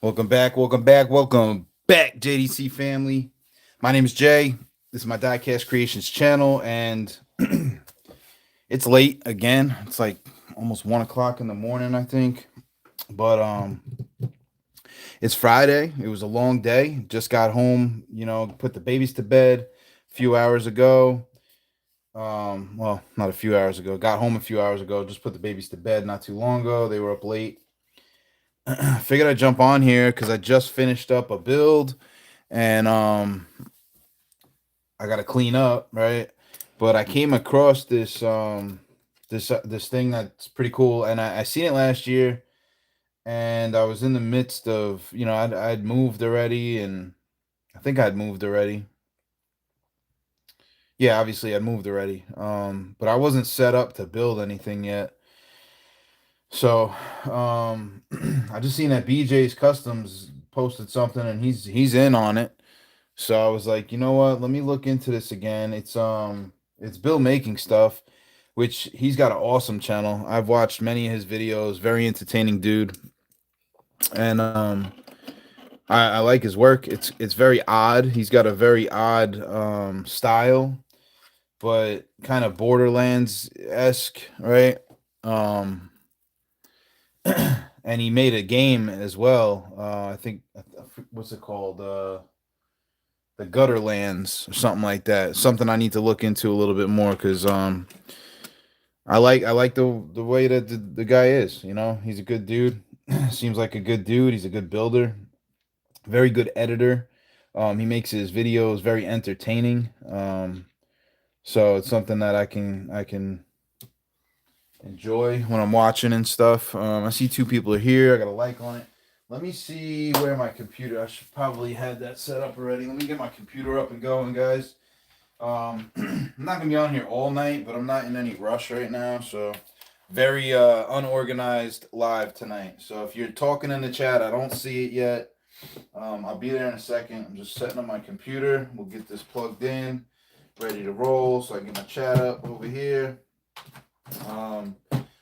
Welcome back, welcome back, welcome back, JDC family. My name is Jay. This is my Diecast Creations channel, and it's late again. It's like almost 1 o'clock in the morning, I think. But it's Friday. It was a long day. Just got home, put the babies to bed a few hours ago. Well, not a few hours ago. Got home a few hours ago. Just put the babies to bed not too long ago. They were up late. Figured I'd jump on here because I just finished up a build and I got to clean up, right? But I came across this thing that's pretty cool, and I seen it last year, and I was in the midst of I'd moved already, and I think I'd moved already. Yeah, obviously I'd moved already, but I wasn't set up to build anything yet. So I just seen that BJ's Customs posted something, and he's in on it. So I was like, you know what? Let me look into this again. It's Bill making stuff, which he's got an awesome channel. I've watched many of his videos. Very entertaining dude, and I like his work. It's very odd. He's got a very odd style, but kind of Borderlands esque, right? Um, and he made a game as well. I think what's it called? The Gutterlands or something like that. Something I need to look into a little bit more because I like the way that the guy is. He's a good dude. Seems like a good dude. He's a good builder. Very good editor. He makes his videos very entertaining. So it's something that I can enjoy when I'm watching and stuff. I see two people are here. I got a like on it. Let me see where my computer. I should probably had that set up already. Let me get my computer up and going, guys. I'm not gonna be on here all night, but I'm not in any rush right now. So very unorganized live tonight. So if you're talking in the chat, I don't see it yet. I'll be there in a second. I'm just setting up my computer. We'll get this plugged in, ready to roll. So I get my chat up over here.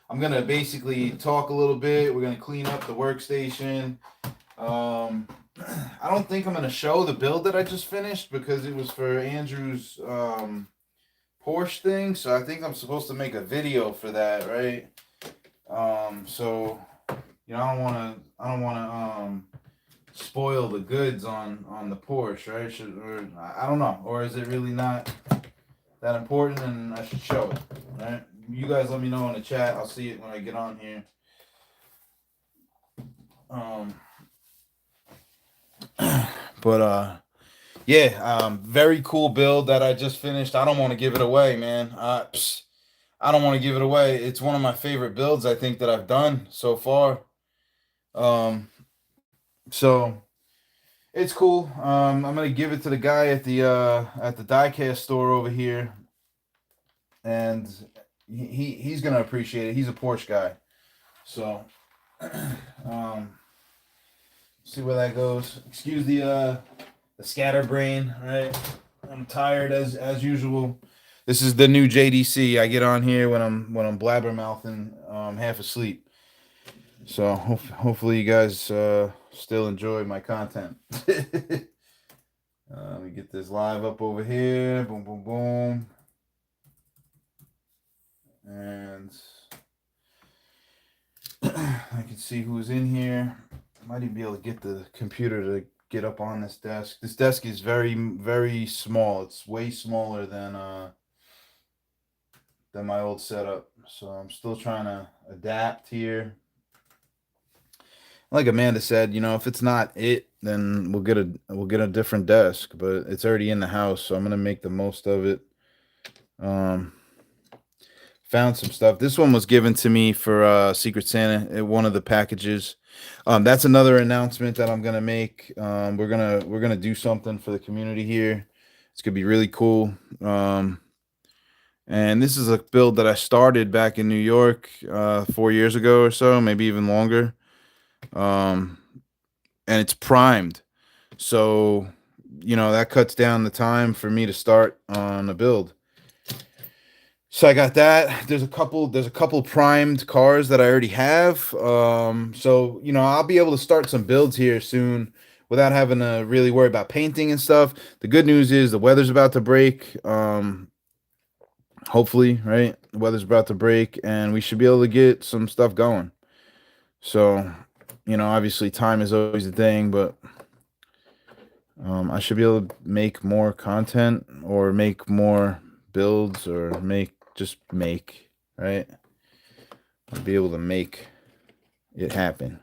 I'm gonna basically talk a little bit. We're gonna clean up the workstation. I don't think I'm gonna show the build that I just finished because it was for Andrew's Porsche thing. So I think I'm supposed to make a video for that, right? So I don't wanna spoil the goods on the Porsche, right? I don't know, or is it really not that important and I should show it, right? You guys let me know in the chat. I'll see it when I get on here. Um, but yeah, very cool build that I just finished. I don't want to give it away, man. I don't want to give it away. It's one of my favorite builds I think that I've done so far. Um, so it's cool. I'm gonna give it to the guy at the diecast store over here, and he's gonna appreciate it. He's a Porsche guy, so um, see where that goes. Excuse the scatterbrain. Right, I'm tired as usual. This is the new JDC. I get on here when I'm blabbermouthing, half asleep. So hopefully you guys still enjoy my content. Let me get this live up over here. Boom, boom, boom. And I can see who's in here. I might even be able to get the computer to get up on this desk. This desk is very, very small. It's way smaller than my old setup. So I'm still trying to adapt here. Like Amanda said, if it's not it, then we'll get a different desk. But it's already in the house, so I'm gonna make the most of it. Found some stuff. This one was given to me for Secret Santa, one of the packages. That's another announcement that I'm gonna make. We're gonna do something for the community here. It's gonna be really cool. And this is a build that I started back in New York 4 years ago or so, maybe even longer. And it's primed, so that cuts down the time for me to start on a build. So I got that. There's a couple primed cars that I already have. So I'll be able to start some builds here soon without having to really worry about painting and stuff. The good news is the weather's about to break. Hopefully, right? The weather's about to break and we should be able to get some stuff going. So, obviously time is always a thing, but I should be able to make more content or make more builds or just make, right? I'll be able to make it happen.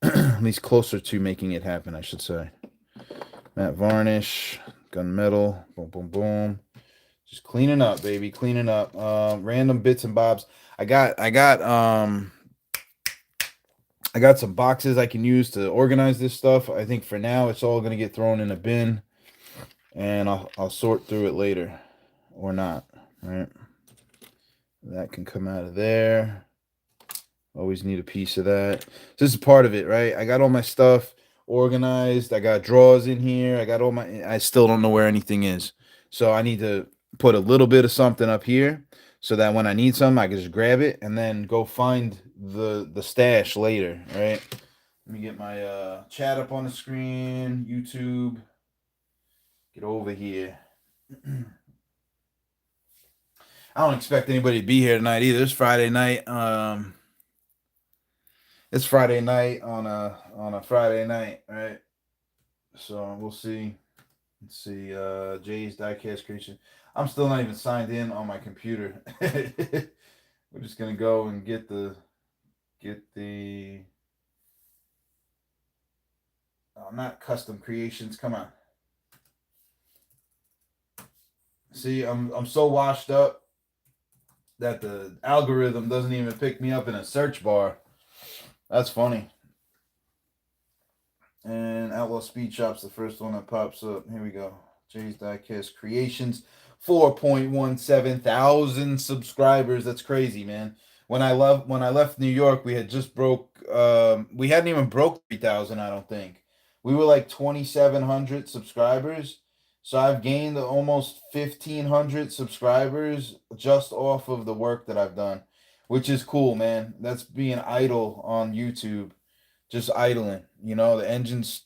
At least closer to making it happen, I should say. Matte varnish, gunmetal, boom, boom, boom. Just cleaning up, baby, cleaning up. Random bits and bobs. I got some boxes I can use to organize this stuff. I think for now it's all gonna get thrown in a bin, and I'll sort through it later, or not. Right? That can come out of there. Always need a piece of that. This is part of it, right? I got all my stuff organized. I got drawers in here. I still don't know where anything is. So I need to put a little bit of something up here so that when I need something, I can just grab it and then go find the stash later, right? Let me get my chat up on the screen, YouTube. Get over here. I don't expect anybody to be here tonight either. It's Friday night. It's Friday night on a Friday night, right? So we'll see. Let's see. Jay's Diecast creation. I'm still not even signed in on my computer. We're just gonna go and get the not custom creations. Come on. See, I'm so washed up that the algorithm doesn't even pick me up in a search bar. That's funny. And Outlaw Speed Shop's the first one that pops up. Here we go. Jay's Diecast Creations. 4.17 thousand subscribers. That's crazy, man. When I left New York, we had just we hadn't even broke 3,000, I don't think. We were like 2,700 subscribers. So I've gained almost 1,500 subscribers just off of the work that I've done, which is cool, man. That's being idle on YouTube, just idling. The engine's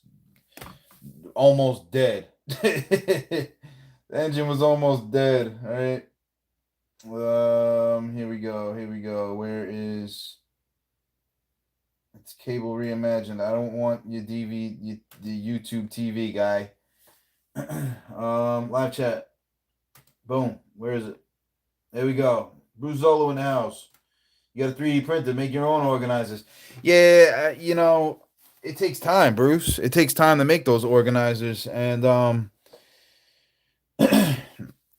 almost dead. The engine was almost dead. All right. Here we go. Here we go. Where is? It's cable reimagined. I don't want your the YouTube TV guy. Live chat. Boom. Where is it? There we go. Bruce Zolo in the house. You got a 3D printer. Make your own organizers. Yeah, it takes time, Bruce. It takes time to make those organizers, and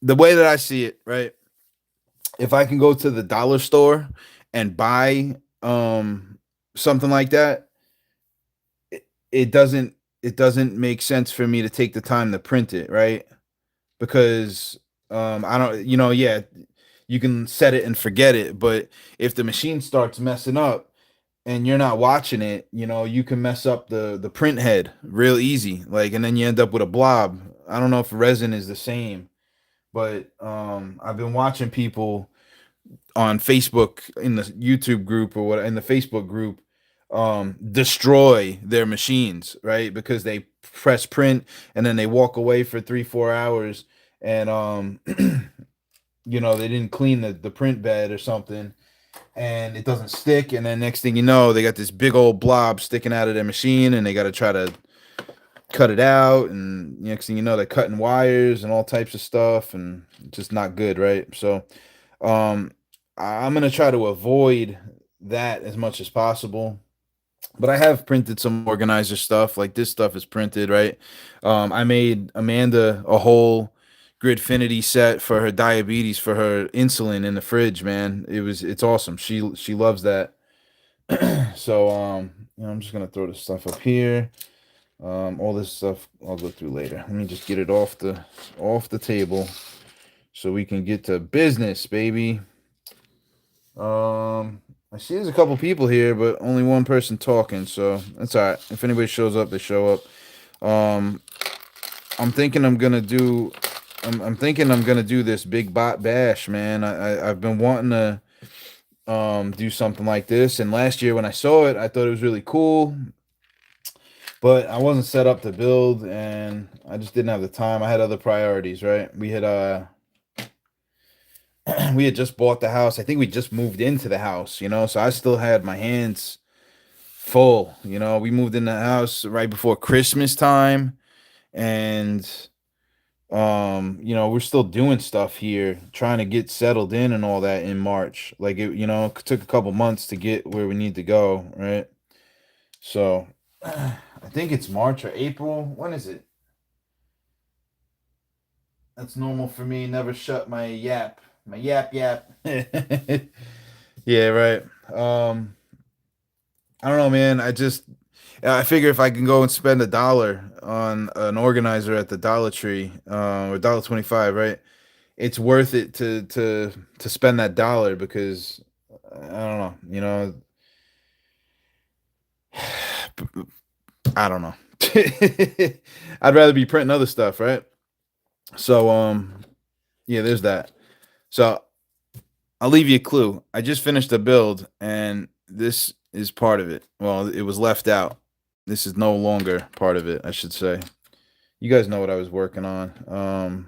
the way that I see it, right? If I can go to the dollar store and buy something like that, it doesn't make sense for me to take the time to print it, right? Because I don't, yeah, you can set it and forget it, but if the machine starts messing up and you're not watching it, you can mess up the print head real easy, like, and then you end up with a blob. I don't know if resin is the same, but I've been watching people on Facebook in the YouTube group or what in the Facebook group destroy their machines, right? Because they press print and then they walk away for 3-4 hours and they didn't clean the print bed or something and it doesn't stick, and then next thing you know they got this big old blob sticking out of their machine and they got to try to cut it out, and next thing you know they're cutting wires and all types of stuff, and it's just not good, right? So I'm gonna try to avoid that as much as possible, but I have printed some organizer stuff. Like this stuff is printed, right? I made Amanda a whole Gridfinity set for her diabetes, for her insulin in the fridge, man. It's awesome. She loves that. So I'm just gonna throw this stuff up here. All this stuff I'll go through later. Let me just get it off the table so we can get to business, baby. I see there's a couple people here, but only one person talking, so that's all right. If anybody shows up, they show up. I'm thinking I'm gonna do I'm thinking I'm gonna do this big bot bash, man. I've been wanting to do something like this, and last year when I saw it, I thought it was really cool, but I wasn't set up to build, and I just didn't have the time. I had other priorities, right? We had just bought the house. I think we just moved into the house, so I still had my hands full. We moved in the house right before Christmas time, and we're still doing stuff here, trying to get settled in and all that in March. Like it took a couple months to get where we need to go, right? So I think it's March or April. When is it? That's normal for me. Never shut my yap. My yap yap. Yeah, right. I don't know, man. I figure if I can go and spend $1 on an organizer at the Dollar Tree, or $1.25, right? It's worth it to spend that dollar because I don't know, I don't know. I'd rather be printing other stuff, right? So yeah, there's that. So I'll leave you a clue. I just finished a build and this is part of it. Well, it was left out. This is no longer part of it, I should say. You guys know what I was working on.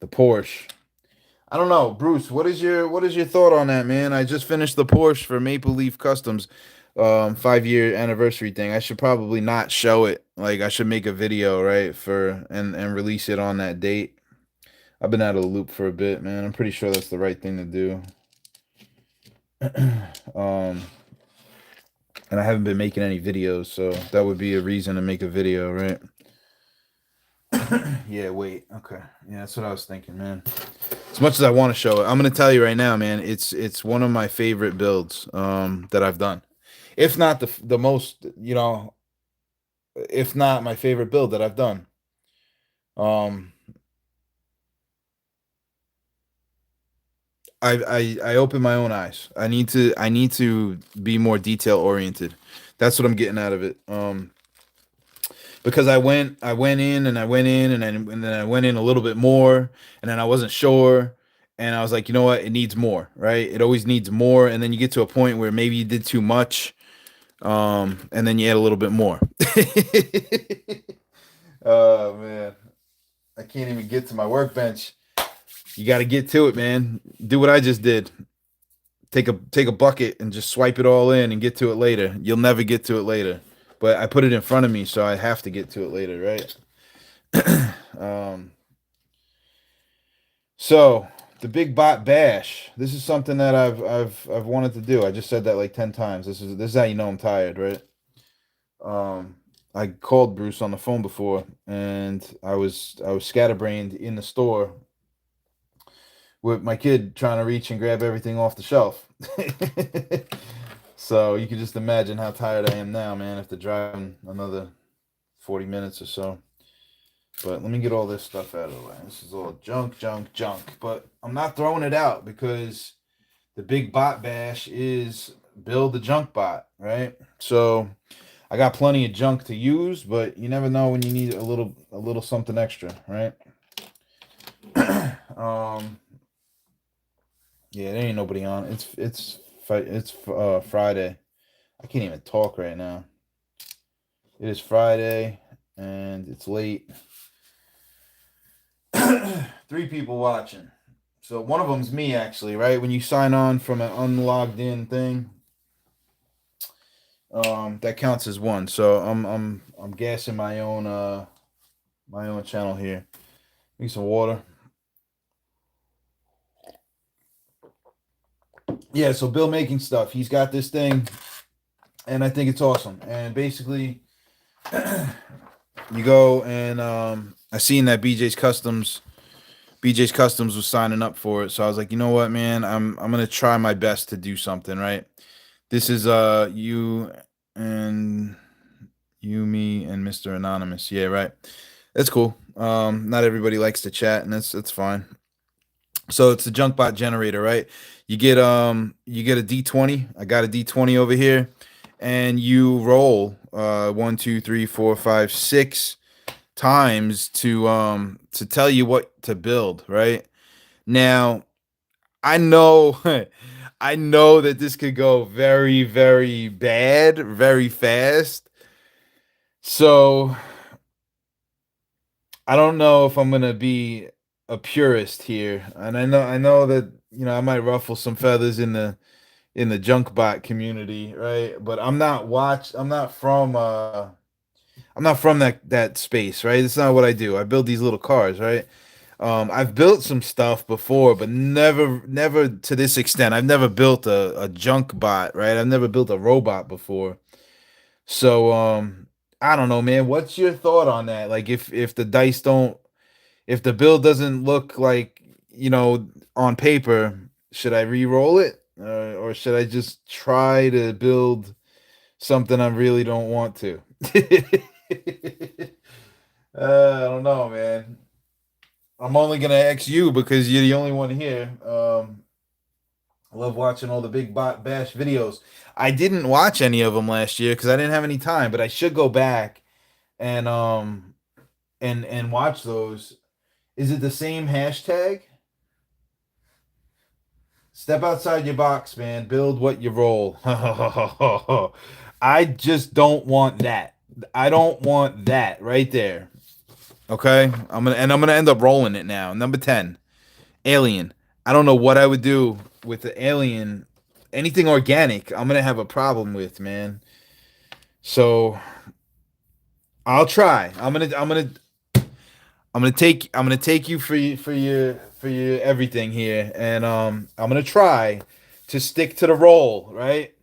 The Porsche. I don't know, Bruce. What is your thought on that, man? I just finished the Porsche for Maple Leaf Customs, 5-year anniversary thing. I should probably not show it. Like I should make a video, right, for and release it on that date. I've been out of the loop for a bit, man. I'm pretty sure that's the right thing to do. um, and I haven't been making any videos, so that would be a reason to make a video, right? Yeah, wait. Okay. Yeah, that's what I was thinking, man. As much as I want to show it, I'm gonna tell you right now, man. It's one of my favorite builds that I've done, if not the most, if not my favorite build that I've done. Um, I open my own eyes. I need to be more detail oriented. That's what I'm getting out of it. Because I went in and I went in and then I went in a little bit more and then I wasn't sure and I was like, you know what, it needs more, right? It always needs more, and then you get to a point where maybe you did too much, and then you add a little bit more. Oh man, I can't even get to my workbench. You got to get to it, man. Do what I just did. Take a bucket and just swipe it all in and get to it later. You'll never get to it later. But I put it in front of me, so I have to get to it later, right? um, so the big bot bash. This is something that I've wanted to do. I just said that like 10 times. This is how you know I'm tired, right? Um, I called Bruce on the phone before, and I was scatterbrained in the store with my kid trying to reach and grab everything off the shelf. So you can just imagine how tired I am now, man, after driving another 40 minutes or so. But let me get all this stuff out of the way. This is all junk, junk, junk. But I'm not throwing it out because the big bot bash is build the junk bot, right? So I got plenty of junk to use, but you never know when you need a little something extra, right? um yeah, there ain't nobody on. It's Friday. I can't even talk right now. It is Friday and it's late. 3 people watching. So one of them's me, actually, right? When you sign on from an unlogged in thing, that counts as one. So I'm gassing my own channel here. Need some water. Yeah, so Bill making stuff. He's got this thing, and I think it's awesome. And basically, you go and I seen that BJ's Customs was signing up for it. So I was like, you know what, man, I'm gonna try my best to do something, right? This is you, me, and Mr. Anonymous. Yeah, right. That's cool. Not everybody likes to chat, and that's fine. So it's a junk bot generator, right? You get a D20. I got a D20 over here, and you roll 1, 2, 3, 4, 5, 6 times to tell you what to build, right? Now, I know I know that this could go very, very bad, very fast. So, I don't know if I'm gonna be a purist here. And I know that, I might ruffle some feathers in the junk bot community, right? But I'm not from that space, right? It's not what I do. I build these little cars, right? I've built some stuff before, but never to this extent. I've never built a junk bot, right? I've never built a robot before. So, I don't know, man. What's your thought on that? Like, if the build doesn't look like, on paper, should I re-roll it, or should I just try to build something I really don't want to? I don't know, man. I'm only gonna X you because you're the only one here. I love watching all the Big Bot Bash videos. I didn't watch any of them last year because I didn't have any time, but I should go back and watch those. Is it the same hashtag? Step outside your box, man. Build what you roll. I just don't want that. I don't want that right there. Okay? I'm gonna end up rolling it now. Number 10. Alien. I don't know what I would do with the alien. Anything organic, I'm gonna have a problem with, man. So I'll try. I'm gonna take you for your everything here, and I'm gonna try to stick to the role, right?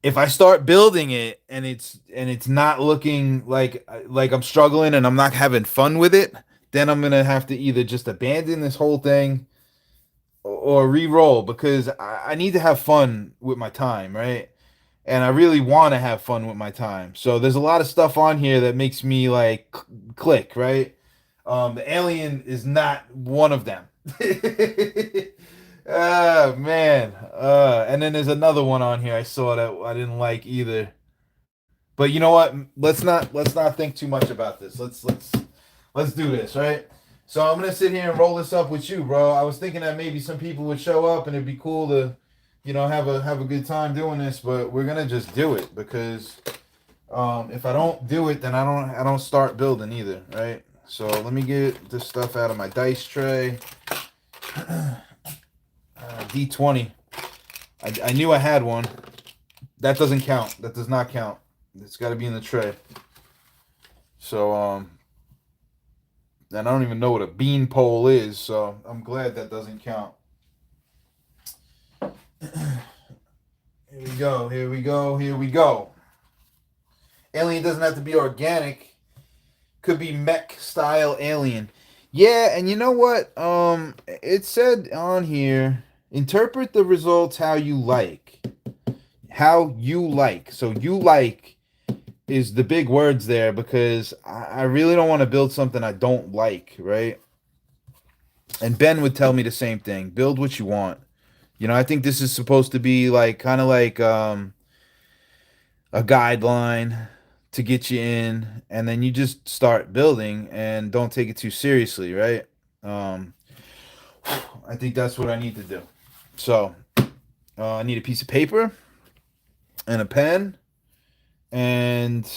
If I start building it and it's not looking like I'm struggling and I'm not having fun with it, then I'm gonna have to either just abandon this whole thing or re-roll because I need to have fun with my time, right? And I really want to have fun with my time. So there's a lot of stuff on here that makes me like click, right? The alien is not one of them. Ah, man. And then there's another one on here I saw that I didn't like either. But you know what? Let's not think too much about this. Let's do this, right? So I'm gonna sit here and roll this up with you, bro. I was thinking that maybe some people would show up and it'd be cool to, have a good time doing this, but we're gonna just do it because if I don't do it, then I don't start building either, right? So let me get this stuff out of my dice tray. D20. I knew I had one. That doesn't count. That does not count. It's got to be in the tray. So and I don't even know what a bean pole is, so I'm glad that doesn't count. Here we go. Here we go. Here we go. Alien doesn't have to be organic. Could be mech style alien. Yeah, and you know what? It said on here, interpret the results how you like. How you like. So you like is the big words there because I really don't want to build something I don't like, right? And Ben would tell me the same thing. Build what you want. I think this is supposed to be like kind of like a guideline to get you in, and then you just start building and don't take it too seriously, right? Um, I think that's what I need to do. So I need a piece of paper and a pen and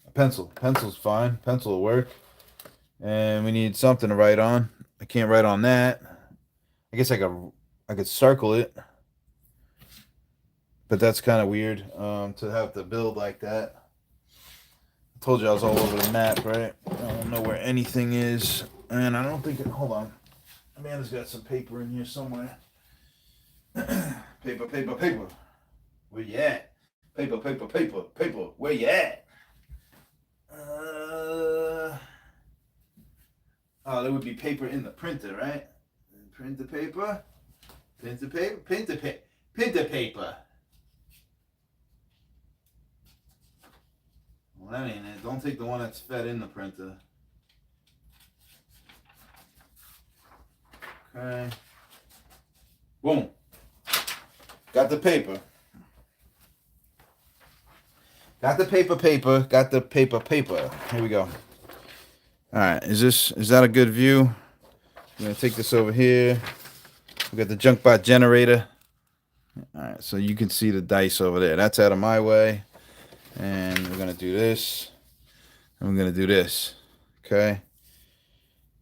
a pencil. Pencil's fine. Pencil will work. And we need something to write on. I can't write on that. I guess I could circle it, but that's kind of weird to have to build like that. I told you I was all over the map, right? I don't know where anything is, and I don't think. Hold on, Amanda's got some paper in here somewhere. Paper, paper, paper. Where you at? Paper, paper, paper, paper. Where you at? Oh, there would be paper in the printer, right? Printer paper. Printer paper. Printer paper. Printer paper. Well, that ain't it. Don't take the one that's fed in the printer. Okay. Boom. Got the paper. Got the paper. Got the paper. Here we go. All right, is that a good view? I'm gonna take this over here. We got the junk bot generator. All right, so you can see the dice over there. That's out of my way, and we're gonna do this, and we're gonna do this. Okay.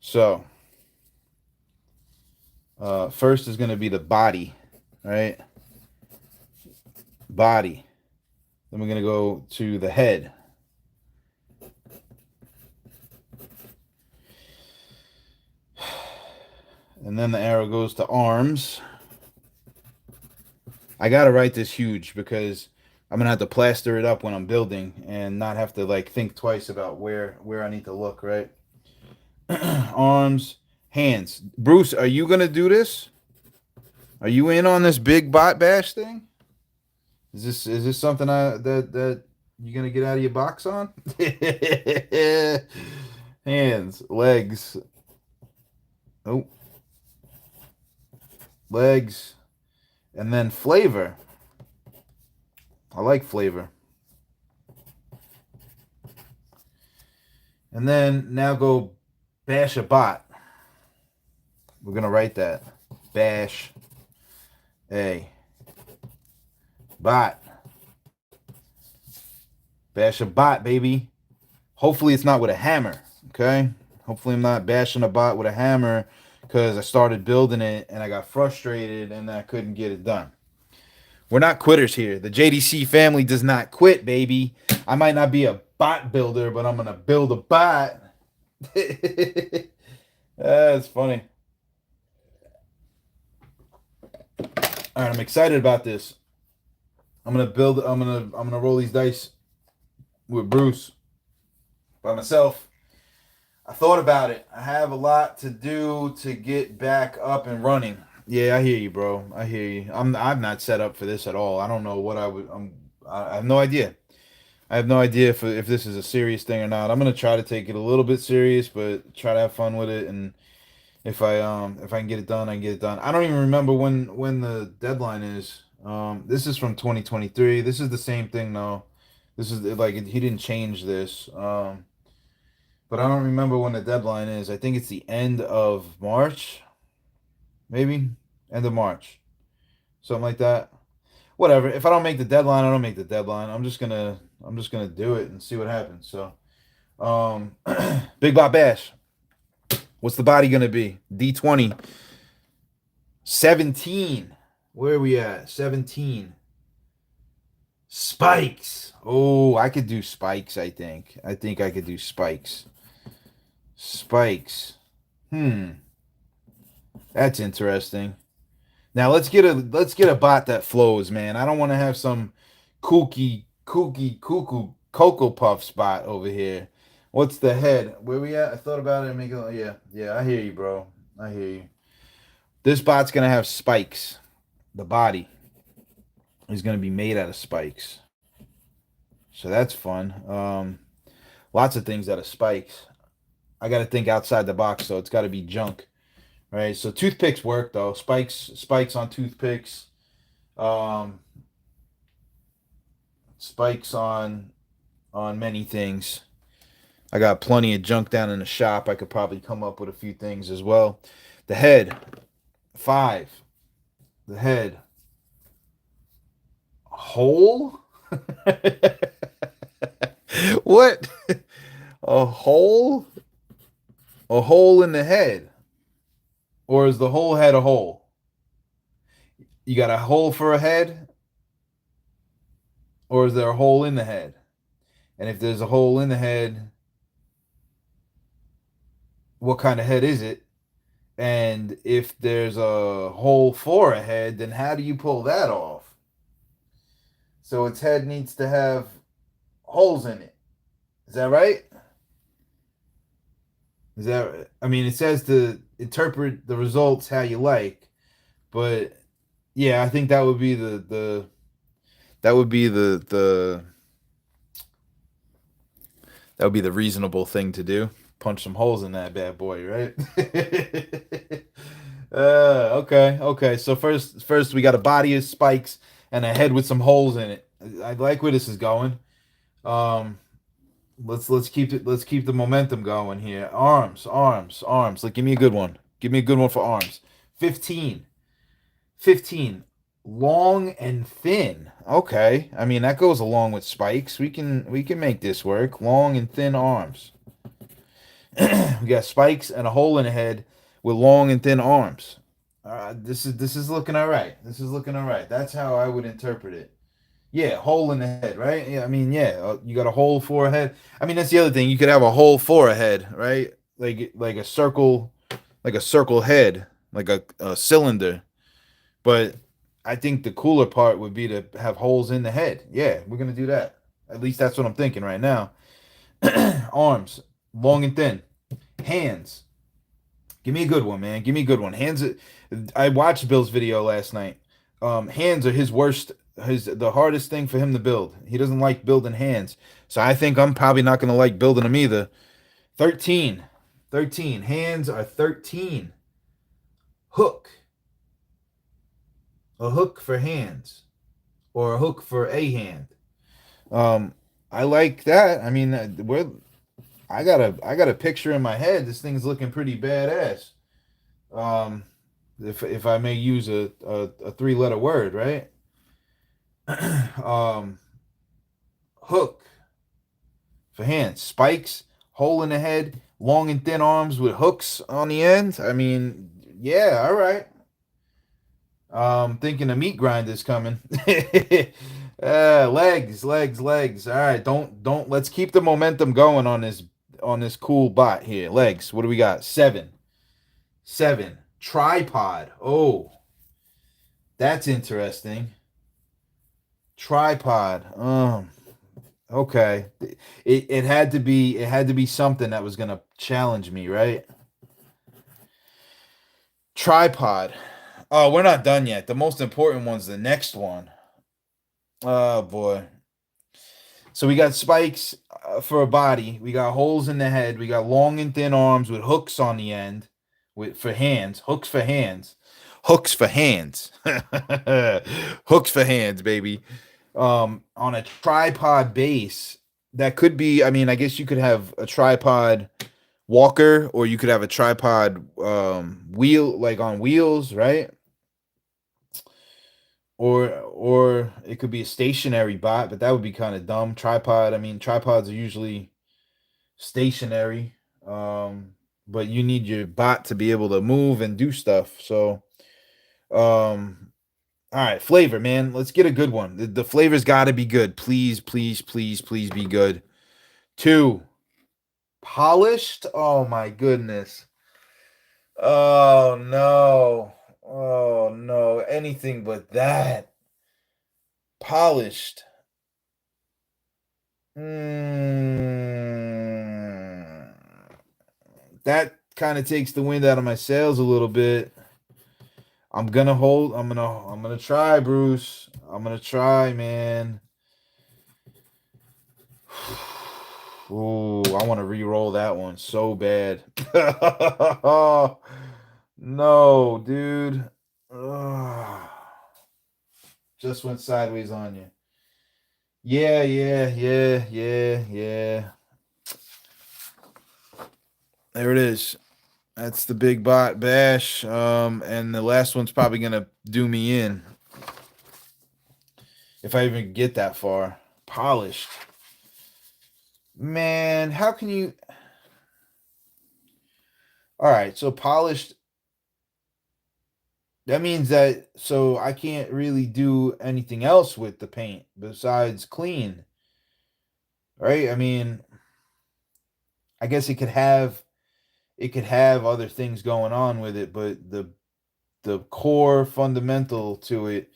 So, first is gonna be the body, right? Body. Then we're gonna go to the head. And then the arrow goes to arms. I gotta write this huge because I'm gonna have to plaster it up when I'm building and not have to like think twice about where I need to look, right? Arms, hands. Bruce, are you gonna do this? Are you in on this big bot bash thing? Is this something that you're gonna get out of your box on? Hands, legs. Oh, legs, and then flavor. I like flavor. And then now go bash a bot. We're gonna write that. Bash a bot. Bash a bot, baby. Hopefully it's not with a hammer, okay? Hopefully I'm not bashing a bot with a hammer because I started building it and I got frustrated and I couldn't get it done. We're not quitters here. The JDC family does not quit, baby. I might not be a bot builder, but I'm going to build a bot. That's funny. All right, I'm excited about this. I'm going to roll these dice with Bruce by myself. I thought about it. I have a lot to do to get back up and running. Yeah, I hear you, bro. I hear you. I'm not set up for this at all. I don't know what I have no idea. I have no idea if this is a serious thing or not. I'm gonna try to take it a little bit serious, but try to have fun with it. And if I can get it done, I can get it done. I don't even remember when the deadline is. This is from 2023. This is the same thing though. This is like he didn't change this. But I don't remember when the deadline is. I think it's the end of March, maybe end of March, something like that. Whatever. If I don't make the deadline, I don't make the deadline. I'm just gonna do it and see what happens. So, Big Bot Bash. What's the body gonna be? D20. 17. Where are we at? 17. Spikes. Oh, I could do spikes, I think. I think I could do spikes. Spikes. That's interesting. Now let's get a bot that flows, man. I don't want to have some cuckoo Cocoa Puff spot over here. What's the head? Where we at? I thought about it and make it. Yeah, I hear you, bro. I hear you. This bot's gonna have spikes. The body is gonna be made out of spikes. So that's fun. Lots of things out of spikes. I got to think outside the box, so it's got to be junk, right? So toothpicks work though. Spikes on toothpicks. Spikes on many things. I got plenty of junk down in the shop. I could probably come up with a few things as well. The head, 5. The head, hole. What? A hole? A hole in the head? Or is the whole head a hole? You got a hole for a head? Or is there a hole in the head? And if there's a hole in the head, what kind of head is it? And if there's a hole for a head, then how do you pull that off? So its head needs to have holes in it. Is that right? I mean, it says to interpret the results how you like, but yeah, I think that would be that would be that would be the reasonable thing to do. Punch some holes in that bad boy, right? Okay. So first we got a body of spikes and a head with some holes in it. I like where this is going. Um, let's keep the momentum going here. Arms. Like, give me a good one. Give me a good one for arms. 15. 15. Long and thin. Okay. I mean, that goes along with spikes. We can make this work. Long and thin arms. We got spikes and a hole in the head with long and thin arms. This is looking all right. This is looking all right. That's how I would interpret it. Yeah, hole in the head, right? Yeah, I mean, yeah, you got a hole for a head. I mean, that's the other thing. You could have a hole for a head, right? Like a circle head, like a cylinder. But I think the cooler part would be to have holes in the head. Yeah, we're gonna do that. At least that's what I'm thinking right now. Arms, long and thin. Hands. Give me a good one, man. Give me a good one. Hands. I watched Bill's video last night. Hands are his worst. The hardest thing for him to build. He doesn't like building hands, so I think I'm probably not gonna like building them either. 13. 13. Hands are 13. Hook. A hook for hands, or a hook for a hand. Um, I like that. I mean, I got a picture in my head. This thing's looking pretty badass. Um, if I may use a three-letter word, right? um, Hook for hands, spikes, hole in the head, long and thin arms with hooks on the end. I mean, yeah, all right. Thinking a meat grind is coming. Legs. All right, don't. Let's keep the momentum going on this cool bot here. Legs. What do we got? 7. 7. Tripod. Oh, that's interesting. Tripod. Okay. It had to be something that was gonna challenge me, right? Tripod. Oh, we're not done yet. The most important one's the next one. Oh boy. So we got spikes for a body. We got holes in the head. We got long and thin arms with hooks on the end, with for hands. Hooks for hands. Hooks for hands. Hooks for hands, baby. On a tripod base, that could be. I mean, I guess you could have a tripod walker, or you could have a tripod wheel, like on wheels, right? Or it could be a stationary bot, but that would be kind of dumb. Tripod, I mean, tripods are usually stationary. But you need your bot to be able to move and do stuff. So, all right, flavor, man. Let's get a good one. The flavor's got to be good. Please, please, please, please be good. 2, polished. Oh my goodness. Oh no. Oh no. Anything but that. Polished. Mm, that kind of takes the wind out of my sails a little bit. I'm gonna try, Bruce. I'm gonna try, man. Ooh, I want to re-roll that one so bad. No, dude. Ugh. Just went sideways on you. Yeah. There it is. That's the big bot bash. And the last one's probably gonna do me in if I even get that far. Polished. Man, how can you? All right, so polished. That means that so I can't really do anything else with the paint besides clean, right? I mean, I guess it could have other things going on with it, but the core fundamental to it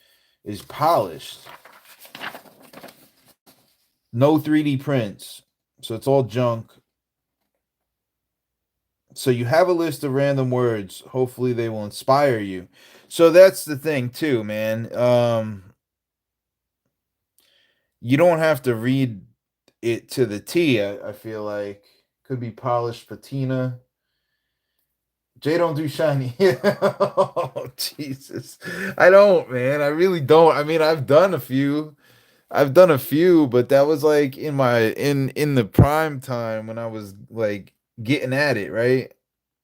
is polished. No 3D prints. So it's all junk. So you have a list of random words. Hopefully they will inspire you. So that's the thing too, man. You don't have to read it to the T. I feel like could be polished patina. Jay don't do shiny. Oh, Jesus. I don't, man. I really don't. I mean, I've done a few. I've done a few, but that was like in the prime time when I was like getting at it, right?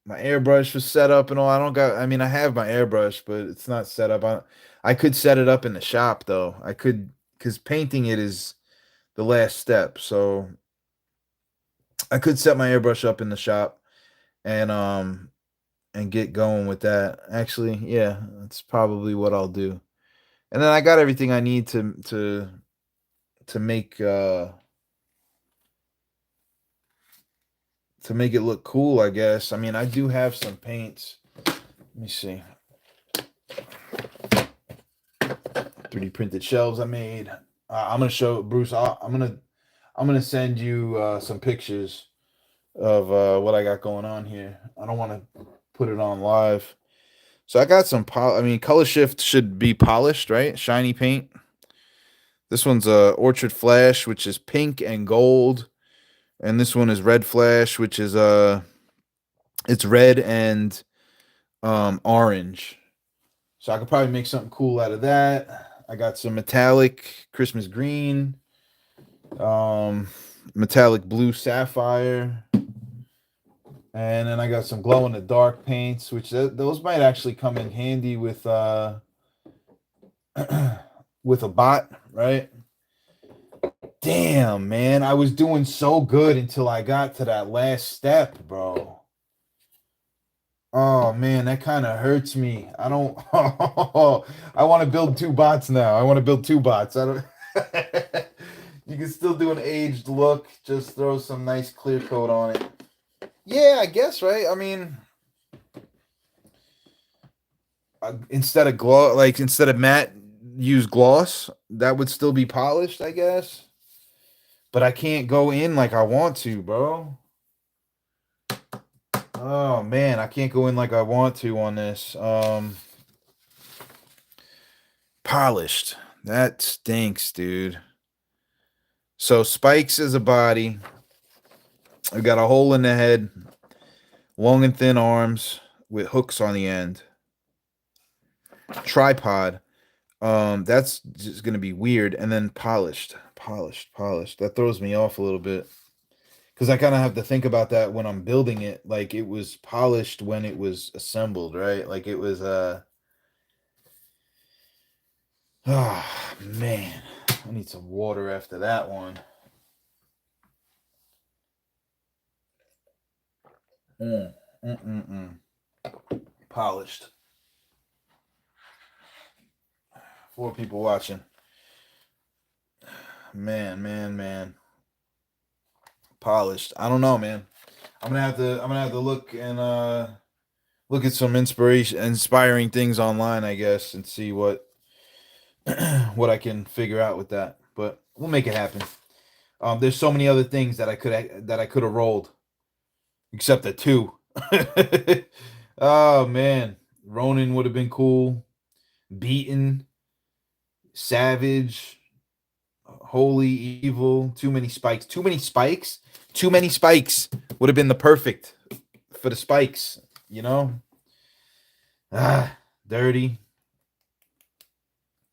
My airbrush was set up and all. I mean, I have my airbrush, but it's not set up. I could set it up in the shop though. I could, because painting it is the last step. So I could set my airbrush up in the shop and get going with that. Actually, yeah, that's probably what I'll do. And then I got everything I need to make to make it look cool, I guess. I mean, I do have some paints. Let me see. 3D printed shelves I made. I'm gonna show Bruce. I'm gonna send you some pictures of what I got going on here. I don't want to put it on live. So I got some I mean, color shift should be polished, right? Shiny paint. This one's Orchard Flash, which is pink and gold, and this one is Red Flash, which is it's red and orange. So I could probably make something cool out of that. I got some metallic Christmas green, metallic blue sapphire, and then I got some glow in the dark paints, which those might actually come in handy with with a bot, right? Damn, man, I was doing so good until I got to that last step, bro. Oh man, that kind of hurts me. I don't. I want to build two bots now. I want to build two bots. I don't. You can still do an aged look. Just throw some nice clear coat on it. Yeah, I guess, right? I mean, instead of gloss, like instead of matte, use gloss. That would still be polished, I guess. But I can't go in like I want to, bro. Oh man, I can't go in like I want to on this. Polished. That stinks, dude. So spikes is a body. I got a hole in the head, long and thin arms with hooks on the end. Tripod. That's just gonna be weird. And then polished. That throws me off a little bit. Because I kind of have to think about that when I'm building it. Like it was polished when it was assembled, right? Like it was oh man. I need some water after that one. Mm, mm, mm, mm. Polished. 4 people watching. Man. Polished. I don't know, man. I'm gonna have to look and look at some inspiring things online, I guess, and see what what I can figure out with that. But we'll make it happen. There's so many other things that I could have rolled, except the two. Oh man, Ronin would have been cool. Beaten, Savage, Holy Evil. Too many spikes. Too many spikes. Too many spikes would have been the perfect for the spikes. You know. Dirty.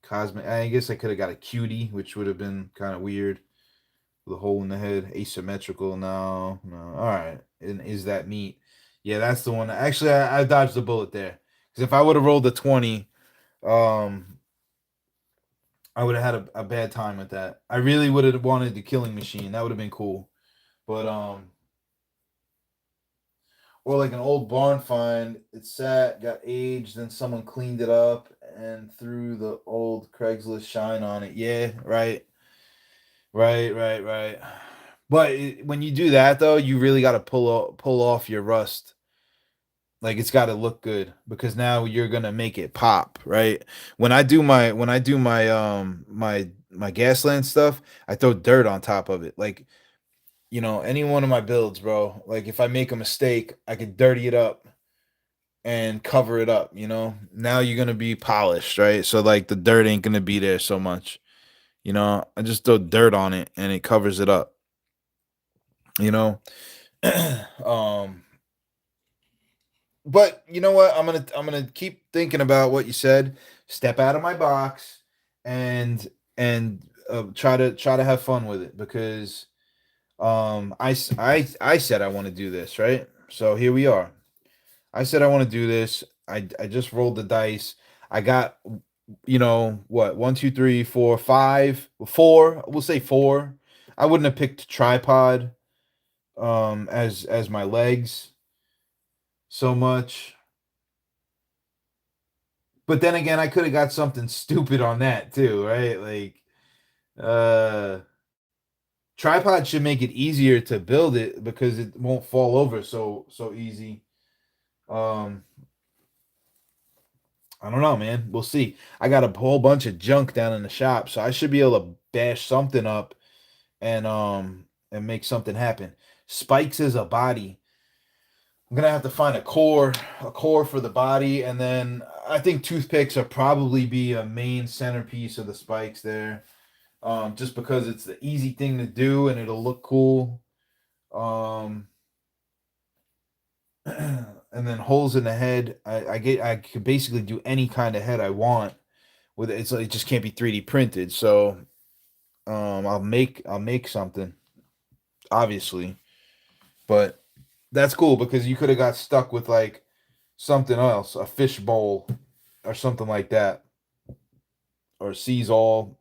Cosmic. I guess I could have got a cutie, which would have been kind of weird. With a hole in the head. Asymmetrical. No. All right. And is that meat? Yeah, that's the one. Actually, I dodged the bullet there. Because if I would have rolled a 20, um, I would have had a bad time with that. I really would have wanted the killing machine. That would have been cool. But or like an old barn find. It sat, got aged, then someone cleaned it up and threw the old Craigslist shine on it. Yeah, right. Right. But when you do that though, you really got to pull off your rust. Like it's got to look good because now you're gonna make it pop, right? When I do my gasland stuff, I throw dirt on top of it. Like any one of my builds, bro. Like if I make a mistake, I could dirty it up and cover it up. Now you're gonna be polished, right? So like the dirt ain't gonna be there so much. I just throw dirt on it and it covers it up. You know, um, but you know what? I'm gonna keep thinking about what you said. Step out of my box and try to have fun with it because I said I want to do this, right? So here we are. I said I want to do this. I just rolled the dice. I got, what, one, two, three, four, five, four. We'll say four. I wouldn't have picked tripod as my legs so much. But then again, I could have got something stupid on that too, right? Like uh tripod should make it easier to build it because it won't fall over so easy. Um I don't know, man. We'll see. I got a whole bunch of junk down in the shop, so I should be able to bash something up and make something happen. Spikes is a body. I'm gonna have to find a core for the body, and then I think toothpicks will probably be a main centerpiece of the spikes there. Just because it's the easy thing to do and it'll look cool. Um, and then holes in the head. I could basically do any kind of head I want with it. It just can't be 3D printed. So I'll make something, obviously. But that's cool because you could have got stuck with like something else, a fish bowl or something like that. Or sees all.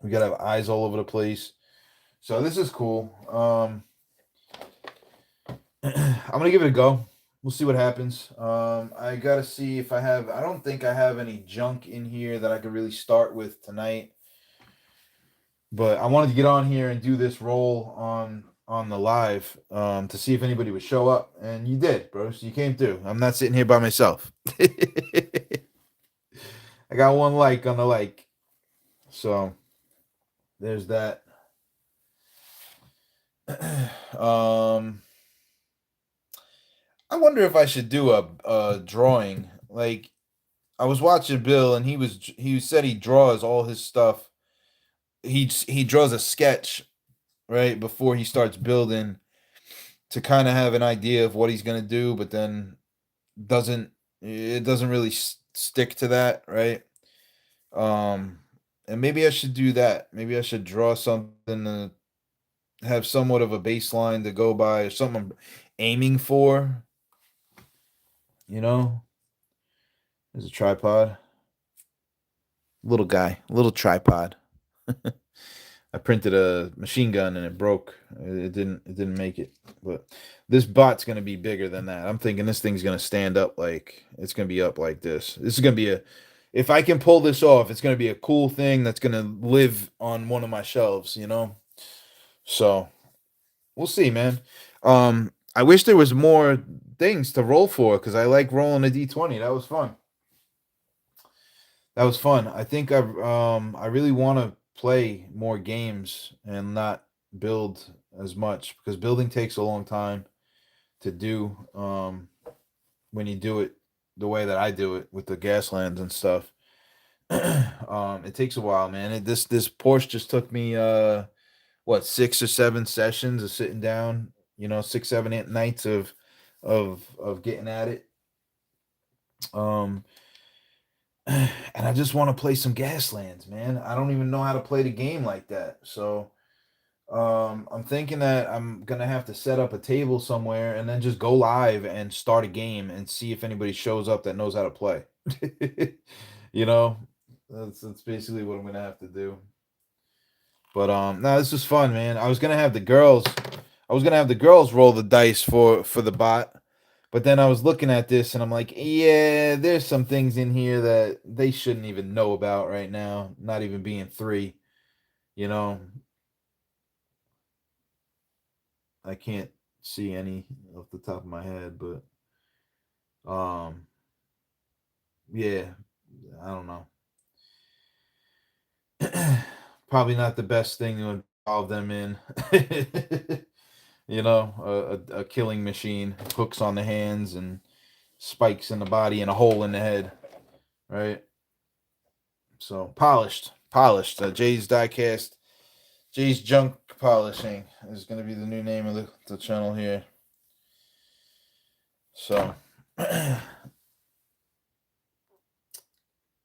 We gotta have eyes all over the place. So this is cool. I'm gonna give it a go. We'll see what happens. I gotta see if I have. I don't think I have any junk in here that I could really start with tonight. But I wanted to get on here and do this roll on the live to see if anybody would show up, and you did, bro. So you came through. I'm not sitting here by myself. I got one like on the like, so there's that. um. I wonder if I should do a drawing. Like I was watching Bill, and he said he draws all his stuff. He draws a sketch right before he starts building to kind of have an idea of what he's gonna do, but then doesn't it doesn't really stick to that, right? Um, and maybe I should do that. Maybe I should draw something to have somewhat of a baseline to go by, or something I'm aiming for. You know, there's a tripod. Little guy, little tripod. I printed a machine gun and it broke. It didn't make it. But this bot's gonna be bigger than that. I'm thinking this thing's gonna stand up like it's gonna be up like this. This is gonna be a if I can pull this off, it's gonna be a cool thing that's gonna live on one of my shelves, you know? So we'll see, man. I wish there was more things to roll for because I like rolling a D20. That was fun. That was fun. I think I really want to play more games and not build as much because building takes a long time to do when you do it the way that I do it with the gaslands and stuff. It takes a while, man. This Porsche just took me what 6 or 7 sessions of sitting down, 6, 7, 8 nights of getting at it. Um and I just want to play some Gaslands, man. I don't even know how to play the game like that. So I'm thinking that I'm gonna have to set up a table somewhere and then just go live and start a game and see if anybody shows up that knows how to play. you know, that's basically what I'm gonna have to do. But no, this is fun, man. I was gonna have the girls roll the dice for the bot. But then I was looking at this and I'm like, yeah, there's some things in here that they shouldn't even know about right now, not even being three, you know. I can't see any off the top of my head, but um yeah, I don't know. Probably not the best thing to involve them in. A killing machine, hooks on the hands and spikes in the body and a hole in the head, right? So polished. Jay's Diecast, Jay's Junk Polishing is going to be the new name of the channel here. So,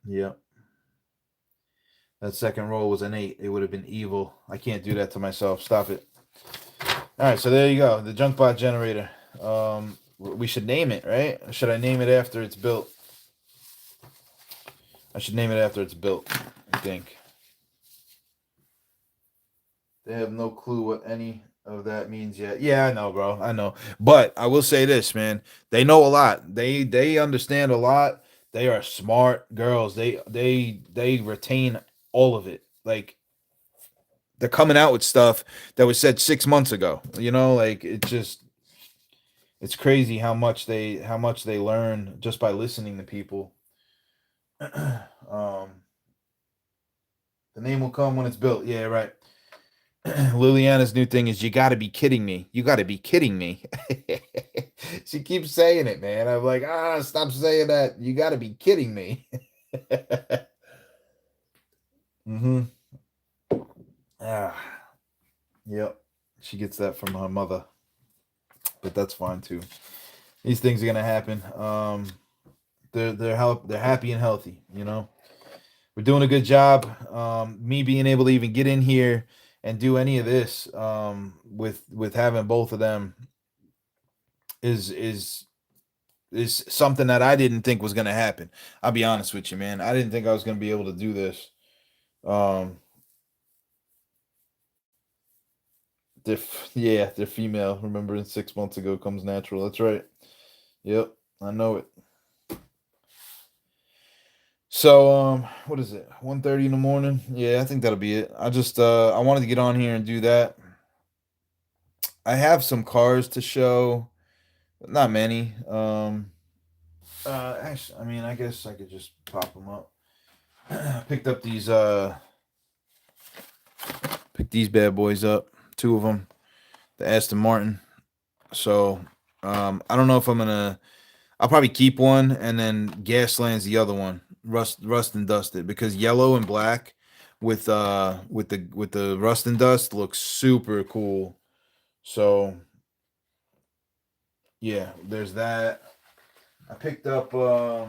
yeah. That second roll was an 8. It would have been evil. I can't do that to myself. Stop it. All right, so there you go. The junk bot generator. We should name it, right? Or should I name it after it's built? I should name it after it's built, I think. They have no clue what any of that means yet. Yeah, I know, bro. I know. But I will say this, man. They know a lot. They understand a lot. They are smart girls. They retain all of it. Like they're coming out with stuff that was said 6 months ago. You know, like it's crazy how much they learn just by listening to people. um, the name will come when it's built. Yeah, right. Liliana's new thing is you got to be kidding me. You got to be kidding me. She keeps saying it, man. I'm like, stop saying that. You got to be kidding me. Mm-hmm. Ah, yep. She gets that from her mother, but that's fine too. These things are gonna happen. They're happy and healthy. You know, we're doing a good job. Me being able to even get in here and do any of this with having both of them is is something that I didn't think was gonna happen. I'll be honest with you, man. I didn't think I was gonna be able to do this. Um, yeah, they're female. Remember, 6 months ago comes natural. That's right. Yep, I know it. So, what is it? 1:30 in the morning. Yeah, I think that'll be it. I wanted to get on here and do that. I have some cars to show, but not many. Actually, I mean, I guess I could just pop them up. Picked up picked these bad boys up. Two of them, the Aston Martin. So, I don't know if I'm gonna. I'll probably keep one and then Gasland's the other one. Rust and dusted because yellow and black with the rust and dust looks super cool. So yeah, there's that. I picked up yeah.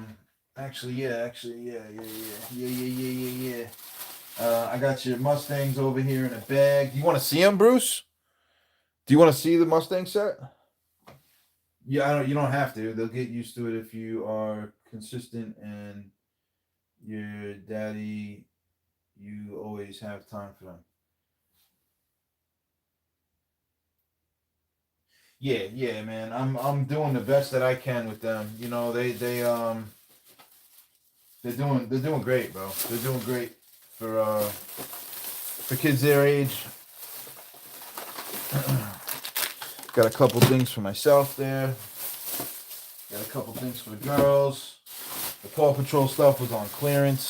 I got your Mustangs over here in a bag. Do you want to see them, Bruce? Do you want to see the Mustang set? Yeah, I don't. You don't have to. They'll get used to it if you are consistent and your daddy. You always have time for them. Yeah, yeah, man. I'm doing the best that I can with them. You know, they're doing great, bro. They're doing great for kids their age. Got a couple things for myself there. Got a couple things for the girls. The Paw Patrol stuff was on clearance.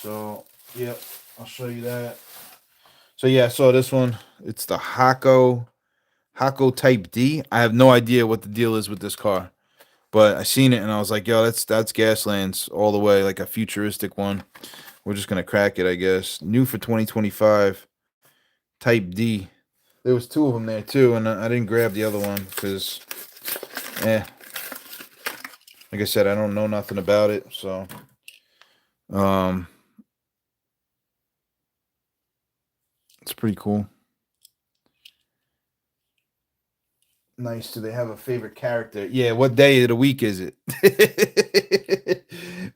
So, yep, I'll show you that. So yeah, I saw this one. It's the Hako Type D. I have no idea what the deal is with this car, but I seen it and I was like, yo, that's Gaslands all the way, like a futuristic one. We're just gonna crack it, I guess. New for 2025, Type D. There was two of them there too, and I didn't grab the other one because, eh, like I said, I don't know nothing about it. So, um, it's pretty cool. Nice. Do they have a favorite character? Yeah. What day of the week is it?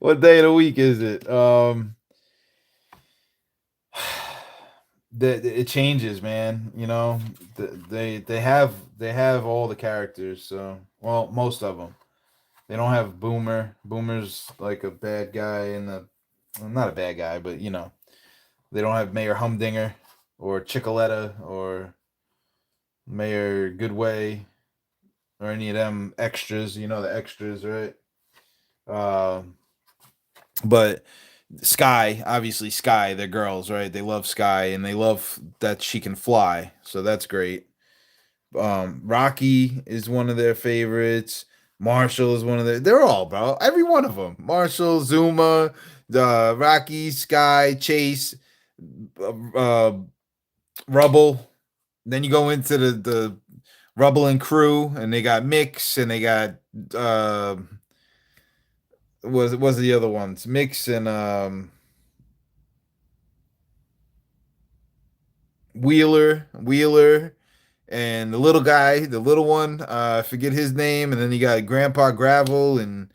What day of the week is it? It changes, man. You know, they have all the characters. So, well, most of them. They don't have Boomer. Boomer's like a bad guy in the, well, not a bad guy, but you know, they don't have Mayor Humdinger or Chicoletta or Mayor Goodway or any of them extras. You know the extras, right? Um, but Sky, obviously Sky, they're girls, right? They love Sky and they love that she can fly. So that's great. Rocky is one of their favorites. Marshall is one of their. They're all, bro. Every one of them. Marshall, Zuma, Rocky, Sky, Chase, uh, Rubble. Then you go into the Rubble and crew, and they got Mix, and they got was the other ones Mix and Wheeler, and the little guy, the little one. I forget his name, and then you got Grandpa Gravel and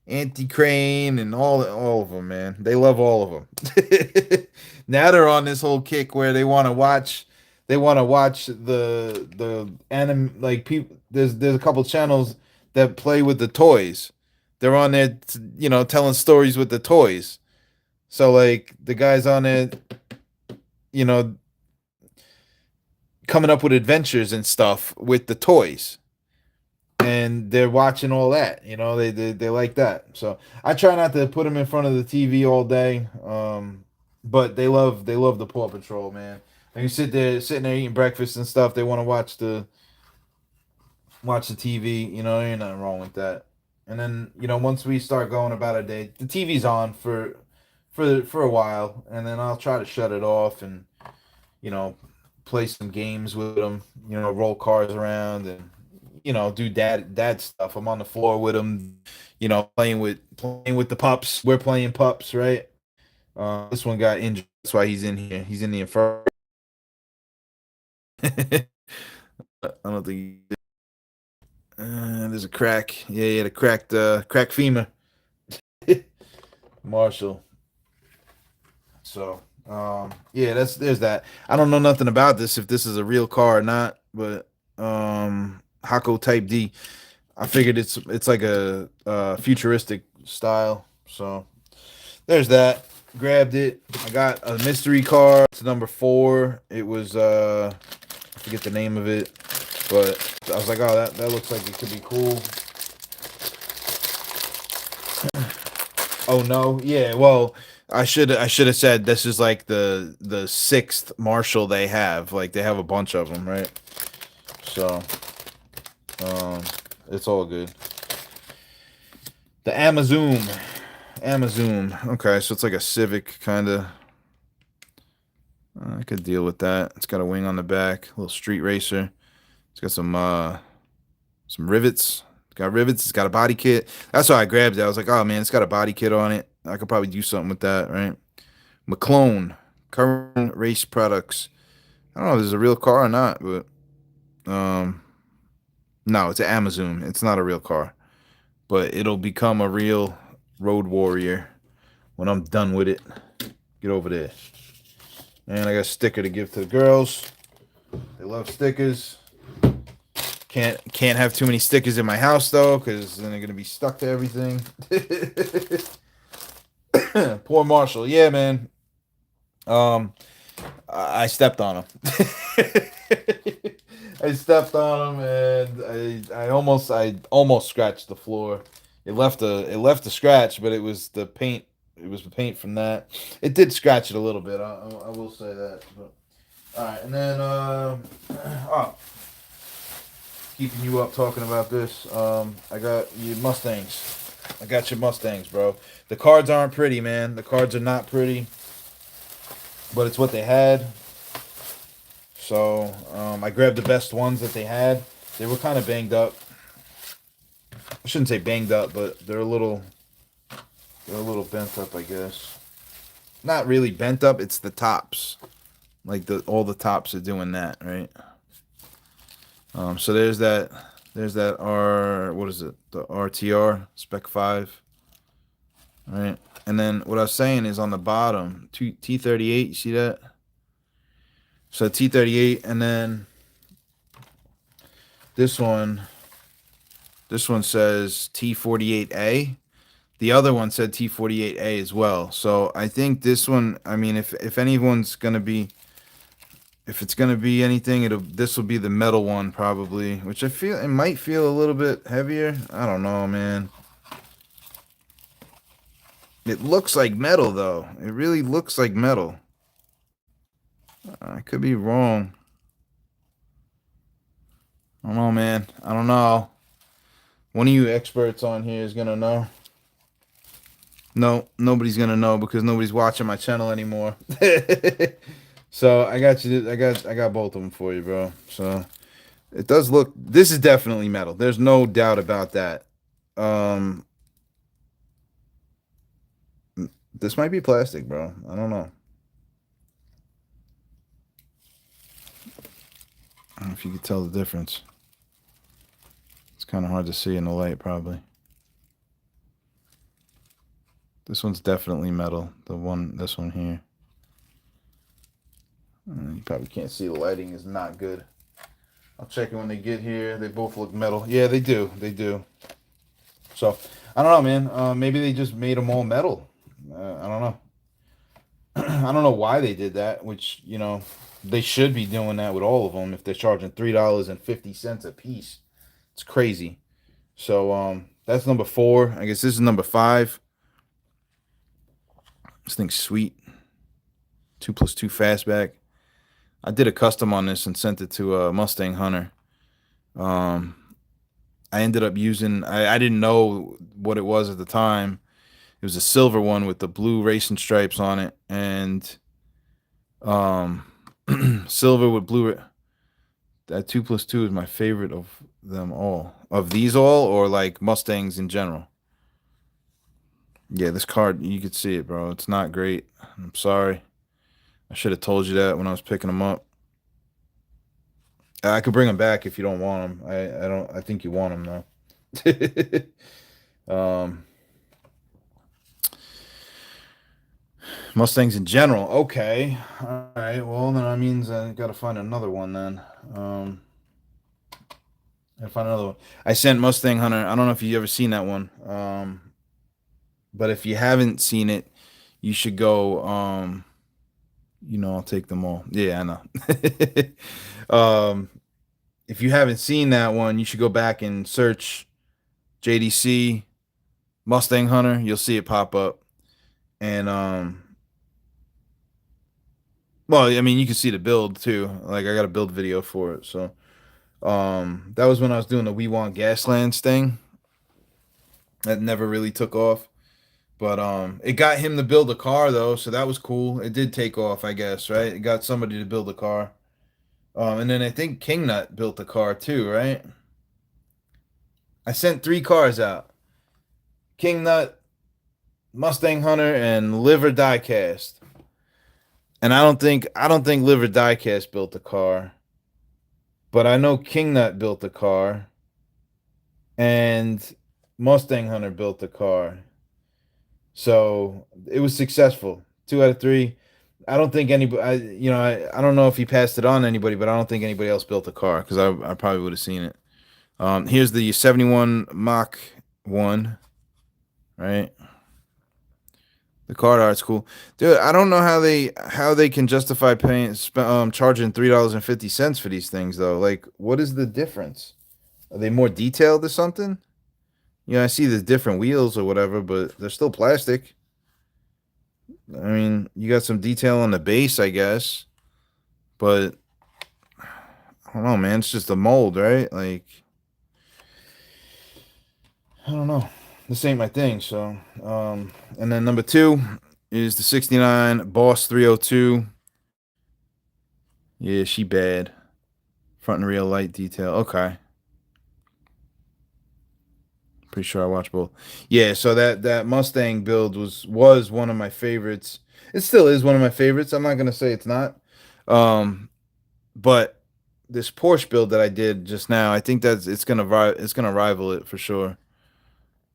Auntie Crane and all of them, man. They love all of them. Now they're on this whole kick where they want to watch the anime, like people. There's a couple channels that play with the toys. They're on there, telling stories with the toys. So like the guys on it, you know, coming up with adventures and stuff with the toys, and they're watching all that. They like that. So I try not to put them in front of the TV all day. But they love the Paw Patrol, man. And you sitting there eating breakfast and stuff. They want to watch the TV. Ain't nothing wrong with that. And then once we start going about a day, the TV's on for a while, and then I'll try to shut it off and you know play some games with them. Roll cars around and do dad stuff. I'm on the floor with them, playing with the pups. We're playing pups, right? This one got injured. That's why he's in here. He's in the infirmary. I don't think there's a crack. Yeah, the cracked femur. Marshall. So, yeah, there's that. I don't know nothing about this, if this is a real car or not, but Hako Type D. I figured it's like a futuristic style. So there's that. Grabbed it. I got a mystery car. It's number 4. It was I forget the name of it, but I was like, oh, that looks like it could be cool. Oh no, yeah. Well, I should have said this is like the 6th Marshall they have. Like they have a bunch of them, right? So, um, it's all good. The Amazon. Okay, so it's like a Civic kind of. I could deal with that. It's got a wing on the back, a little street racer. It's got some rivets. It's got rivets. It's got a body kit. That's why I grabbed it. I was like, oh man, it's got a body kit on it. I could probably do something with that, right? McClone, current race products. I don't know if this is a real car or not, but um, no, it's an Amazon. It's not a real car, but it'll become a real road warrior when I'm done with it. Get over there. And I got a sticker to give to the girls. They love stickers. Can't have too many stickers in my house though, because then they're gonna be stuck to everything. Poor Marshall. Yeah, man. Um, I stepped on him. I stepped on him, and I almost scratched the floor. It left a scratch, but it was the paint. It was the paint from that. It did scratch it a little bit. I will say that. But, all right, and then oh, keeping you up talking about this. I got you Mustangs. I got your Mustangs, bro. The cards aren't pretty, man. The cards are not pretty, but it's what they had. So I grabbed the best ones that they had. They were kind of banged up. I shouldn't say banged up, but they're a little bent up, I guess. Not really bent up. It's the tops. Like all the tops are doing that, right? So there's that. There's that what is it? The RTR Spec 5, right? And then what I was saying is on the bottom, T38. You see that? So T38, and then this one. This one says T48A. The other one said T48A as well. So I think this one. I mean, if anyone's gonna be, if it's gonna be anything, this will be the metal one probably. Which I feel it might feel a little bit heavier. I don't know, man. It looks like metal though. It really looks like metal. I could be wrong. I don't know, man. I don't know. One of you experts on here is gonna know. No, nobody's gonna know because nobody's watching my channel anymore. So I got you. I got both of them for you, bro. So it does look. This is definitely metal. There's no doubt about that. Um, this might be plastic, bro. I don't know. if you could tell the difference. It's kind of hard to see in the light, probably. This one's definitely metal. This one here. You probably can't see. The lighting is not good. I'll check it when they get here. They both look metal. Yeah, they do. They do. So, I don't know, man. Maybe they just made them all metal. I don't know. I don't know why they did that, which, they should be doing that with all of them if they're charging $3.50 a piece. It's crazy. So, that's number 4. I guess this is number 5. This thing's sweet. 2+2 fastback. I did a custom on this and sent it to a Mustang Hunter. I ended up using, I didn't know what it was at the time. It was a silver one with the blue racing stripes on it, and silver with blue. That 2+2 is my favorite of them all. Of these all, or like Mustangs in general. Yeah, this card, you could see it, bro. It's not great. I'm sorry. I should have told you that when I was picking them up. I could bring them back if you don't want them. I don't. I think you want them though. Mustangs in general. Okay. All right. Well, then that means I got to find another one then. I find another one. I sent Mustang Hunter. I don't know if you ever seen that one. But if you haven't seen it, you should go. I'll take them all. Yeah, I know. If you haven't seen that one, you should go back and search JDC Mustang Hunter. You'll see it pop up. And well, I mean, you can see the build too. Like I got a build video for it. So that was when I was doing the We Want Gaslands thing. That never really took off. But it got him to build a car though, so that was cool. It did take off, I guess, right? It got somebody to build a car. And then I think King Nut built the car too, right? I sent 3 cars out. King Nut, Mustang Hunter, and Liver Diecast. And I don't think Liver Diecast built the car. But I know King Nut built the car. And Mustang Hunter built the car. So it was successful. 2 out of 3. I don't think anybody, I don't know if he passed it on to anybody, but I don't think anybody else built the car because I probably would have seen it. Here's the 71 Mach 1, right? The card art's cool, dude. I don't know how they can justify paying charging $3.50 for these things though. Like, what is the difference? Are they more detailed or something? I see the different wheels or whatever, but they're still plastic. I mean, you got some detail on the base, I guess, but I don't know, man. It's just a mold, right? Like, I don't know. This ain't my thing. So, and then number 2 is the 69 Boss 302. Yeah, she bad. Front and rear light detail. Okay. Pretty sure I watched both. Yeah, so that Mustang build was one of my favorites. It still is one of my favorites. I'm not gonna say it's not. But this Porsche build that I did just now, I think it's gonna rival it for sure.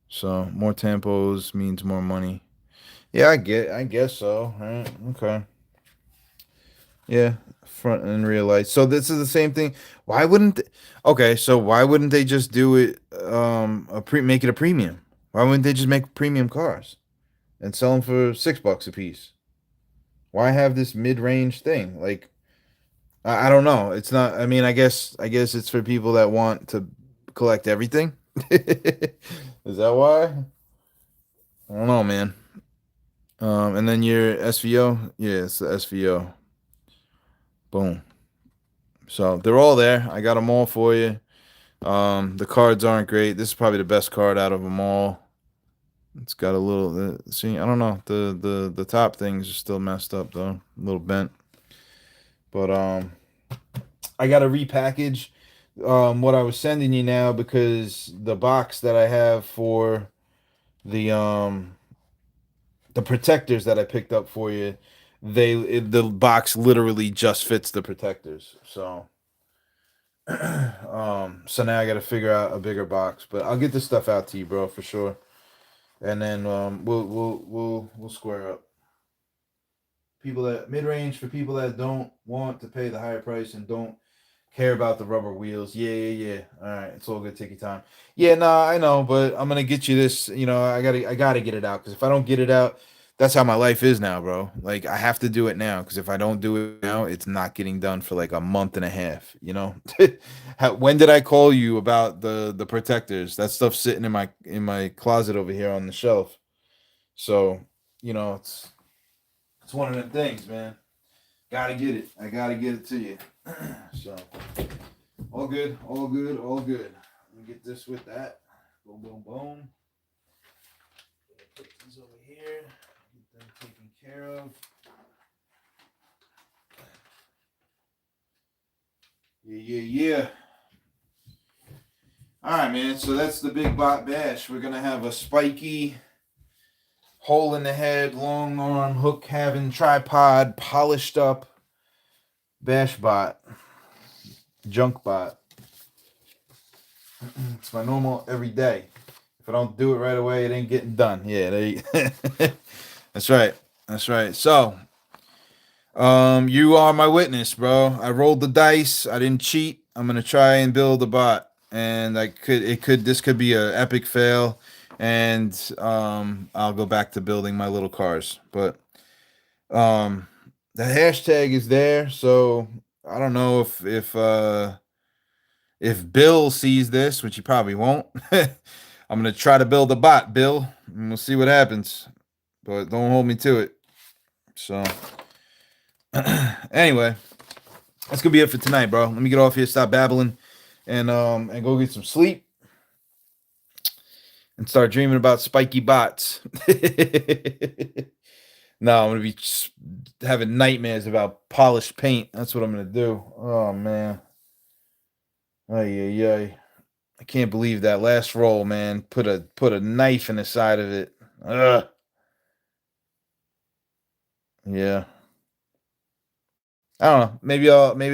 So more tempos means more money. Yeah, I guess so. Right? Okay. Yeah, front and rear lights. So this is the same thing. Why wouldn't? Okay, so why wouldn't they just do it? Make it a premium. Why wouldn't they just make premium cars and sell them for $6 a piece? Why have this mid-range thing? Like, I don't know. It's not. I mean, I guess it's for people that want to collect everything. Is that why? I don't know, man. And then your SVO. Yeah, it's the SVO. Boom. So they're all there. I got them all for you. The cards aren't great. This is probably the best card out of them all. It's got a little. See, I don't know. The top things are still messed up though, a little bent. But I got to repackage what I was sending you now because the box that I have for the protectors that I picked up for you, the box literally just fits the protectors. So So now I got to figure out a bigger box, but I'll get this stuff out to you, bro, for sure. And then we'll square up. People that mid range for people that don't want to pay the higher price and don't care about the rubber wheels. Yeah. All right, it's all good. Take your time. Yeah, nah, I know, but I'm gonna get you this. I gotta get it out because if I don't get it out, that's how my life is now, bro. Like I have to do it now because if I don't do it now, it's not getting done for like a month and a half. When did I call you about the protectors? That stuff's sitting in my closet over here on the shelf. So it's one of them things, man. Gotta get it. I gotta get it to you. So all good, all good, all good. Let me get this with that. Boom, boom, boom. Put these over here. Get them taken care of. Yeah. All right, man. So that's the big bot bash. We're gonna have a spiky, hole in the head, long arm, hook having tripod, polished up bash bot, junk bot. It's my normal every day. If I don't do it right away, it ain't getting done. Yeah, that's right. That's right. So, you are my witness, bro. I rolled the dice. I didn't cheat. I'm gonna try and build a bot, and this could be a epic fail, and I'll go back to building my little cars. But the hashtag is there, so I don't know if Bill sees this, which he probably won't. I'm gonna try to build a bot, Bill, and we'll see what happens. But don't hold me to it. So anyway, that's gonna be it for tonight, bro. Let me get off here, stop babbling, and go get some sleep and start dreaming about spiky bots. No, I'm gonna be having nightmares about polished paint. That's what I'm gonna do. Oh man. Ay. I can't believe that last roll, man. Put a knife in the side of it. Ugh. Yeah. I don't know. Maybe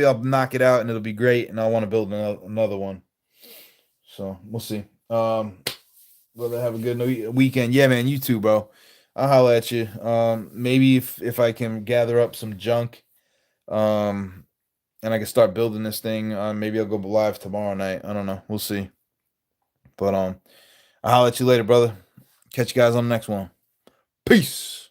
I'll knock it out and it'll be great, and I'll want to build another one. So we'll see. Brother, have a good weekend. Yeah, man. You too, bro. I'll holla at you. Maybe if I can gather up some junk, and I can start building this thing. Maybe I'll go live tomorrow night. I don't know. We'll see. But I'll holla at you later, brother. Catch you guys on the next one. Peace.